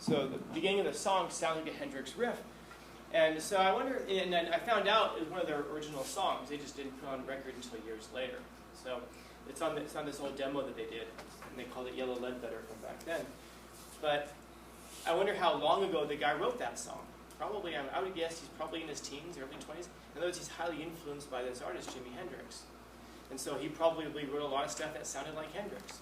So the beginning of the song sounds like a Hendrix riff. And so I wonder, and then I found out it was one of their original songs. They just didn't put it on record until years later. So it's on this old demo that they did, and they called it Yellow Ledbetter from back then. But I wonder how long ago the guy wrote that song. Probably, I would guess he's probably in his teens, early 20s. In other words, he's highly influenced by this artist, Jimi Hendrix. And so he probably wrote a lot of stuff that sounded like Hendrix.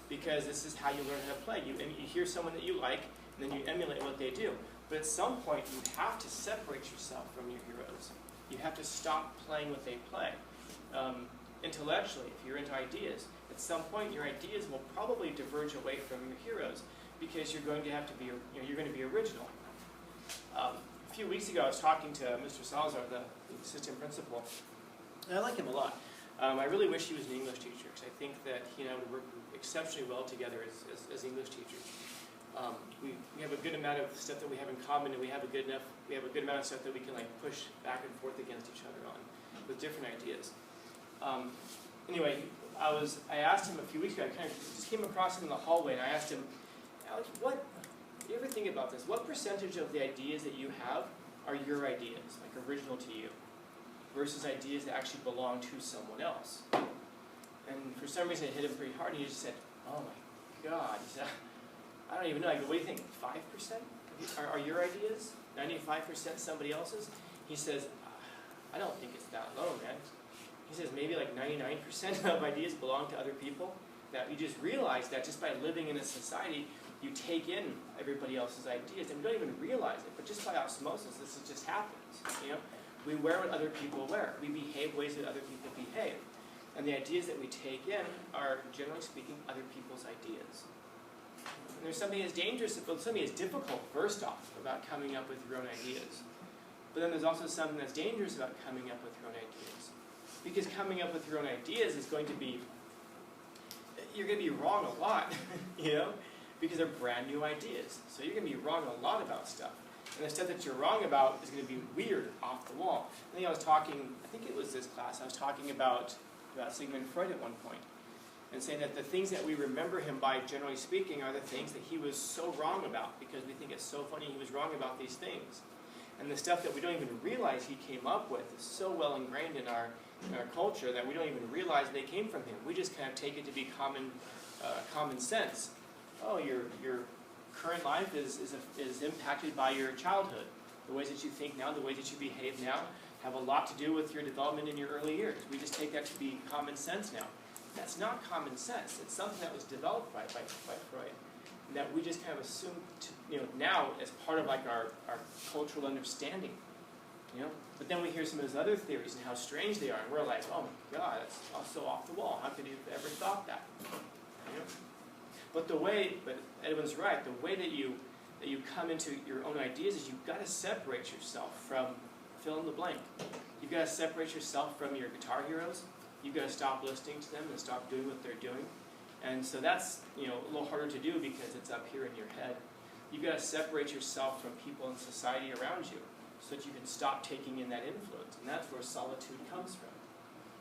Because this is how you learn how to play. And you hear someone that you like, and then you emulate what they do. But at some point, you have to separate yourself from your heroes. You have to stop playing what they play. Intellectually, if you're into ideas, at some point your ideas will probably diverge away from your heroes because you're going to have to be, you're going to be original. A few weeks ago, I was talking to Mr. Salazar, the assistant principal, and I like him a lot. I really wish he was an English teacher because I think that he and I would work exceptionally well together as English teachers. We have a good amount of stuff that we have in common, and we have a good amount of stuff that we can like push back and forth against each other on with different ideas. Anyway, I asked him a few weeks ago. I kind of just came across him in the hallway, and I asked him, Alex, do you ever think about this? What percentage of the ideas that you have are your ideas, like original to you, versus ideas that actually belong to someone else? And for some reason, it hit him pretty hard, and he just said, "Oh my God!" He said, "I don't even know." I go, "What do you think? 5% are your ideas? 95% somebody else's?" He says, "I don't think it's that low, man." He says maybe like 99% of ideas belong to other people. That you just realize that just by living in a society, you take in everybody else's ideas, and we don't even realize it. But just by osmosis, this just happens. You know, we wear what other people wear. We behave ways that other people behave, and the ideas that we take in are, generally speaking, other people's ideas. And there's something that's dangerous, something that's difficult, first off, about coming up with your own ideas. But then there's also something that's dangerous about coming up with your own ideas. Because coming up with your own ideas is going to be, you're going to be wrong a lot, you know, because they're brand new ideas. So you're going to be wrong a lot about stuff. And the stuff that you're wrong about is going to be weird, off the wall. I think I think it was this class, I was talking about Sigmund Freud at one point, and saying that the things that we remember him by, generally speaking, are the things that he was so wrong about, because we think it's so funny he was wrong about these things. And the stuff that we don't even realize he came up with is so well ingrained in our culture that we don't even realize they came from him. We just kind of take it to be common sense. Oh, your current life is impacted by your childhood. The ways that you think now, the ways that you behave now, have a lot to do with your development in your early years. We just take that to be common sense now. That's not common sense. It's something that was developed by Freud, and that we just kind of assume now as part of like our cultural understanding. You know? But then we hear some of his other theories and how strange they are, and we're like, oh my God, that's also off the wall. How could you have ever thought that? You know? But Edwin's right, the way that you come into your own ideas is you've got to separate yourself from fill in the blank. You've got to separate yourself from your guitar heroes. You've got to stop listening to them and stop doing what they're doing. And so that's a little harder to do because it's up here in your head. You've got to separate yourself from people in society around you so that you can stop taking in that influence. And that's where solitude comes from.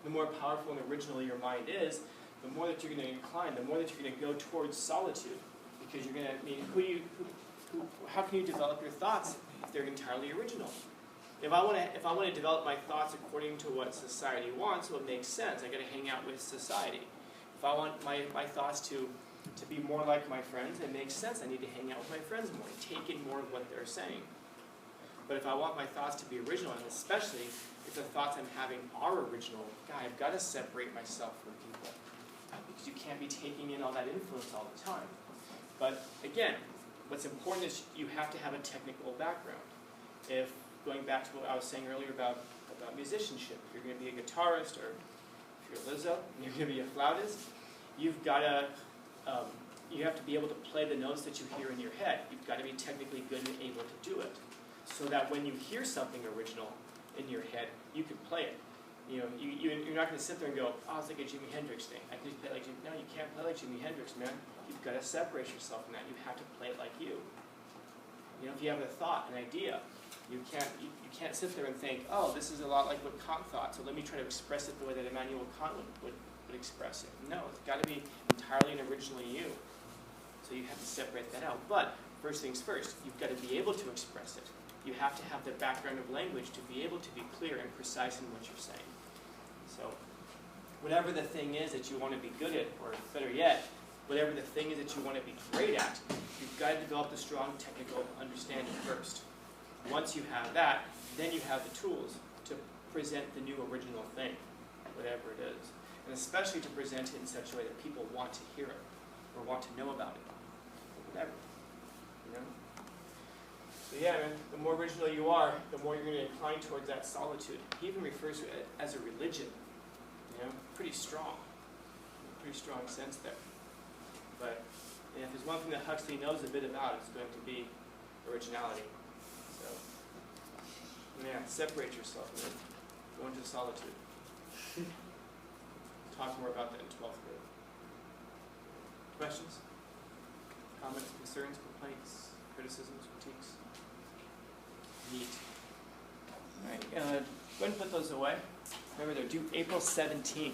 The more powerful and original your mind is, the more that you're going to incline, the more that you're going to go towards solitude. Because you're going to, how can you develop your thoughts if they're entirely original? If I want to develop my thoughts according to what society wants, well, it makes sense. I got to hang out with society. If I want my thoughts to be more like my friends, it makes sense. I need to hang out with my friends more, take in more of what they're saying. But if I want my thoughts to be original, and especially if the thoughts I'm having are original, I've got to separate myself from people. Because you can't be taking in all that influence all the time. But again, what's important is you have to have a technical background. Going back to what I was saying earlier about musicianship, if you're going to be a guitarist, or if you're Lizzo and you're going to be a flautist, you have to be able to play the notes that you hear in your head. You've got to be technically good and able to do it, so that when you hear something original in your head, you can play it. You're not going to sit there and go, "Oh, it's like a Jimi Hendrix thing. I can just play like Jimi." No, you can't play like Jimi Hendrix, man. You've got to separate yourself from that. You have to play it like you. If you have a thought, an idea, you can't sit there and think, "Oh, this is a lot like what Kant thought, so let me try to express it the way that Immanuel Kant would express it." No, it's got to be entirely and originally you. So you have to separate that out. But first things first, you've got to be able to express it. You have to have the background of language to be able to be clear and precise in what you're saying. So whatever the thing is that you want to be good at, or better yet, whatever the thing is that you want to be great at, you've got to develop the strong technical understanding first. Once you have that, then you have the tools to present the new original thing, whatever it is. And especially to present it in such a way that people want to hear it, or want to know about it, or whatever. You know? So yeah, man, the more original you are, the more you're going to incline towards that solitude. He even refers to it as a religion. You know, pretty strong sense there. But if there's one thing that Huxley knows a bit about, it's going to be originality. So, yeah, separate yourself, man. Go into solitude. Talk more about that in 12th grade. Questions? Comments, concerns, complaints, criticisms, critiques? Neat. All right, go ahead and put those away. Remember, they're due April 17th.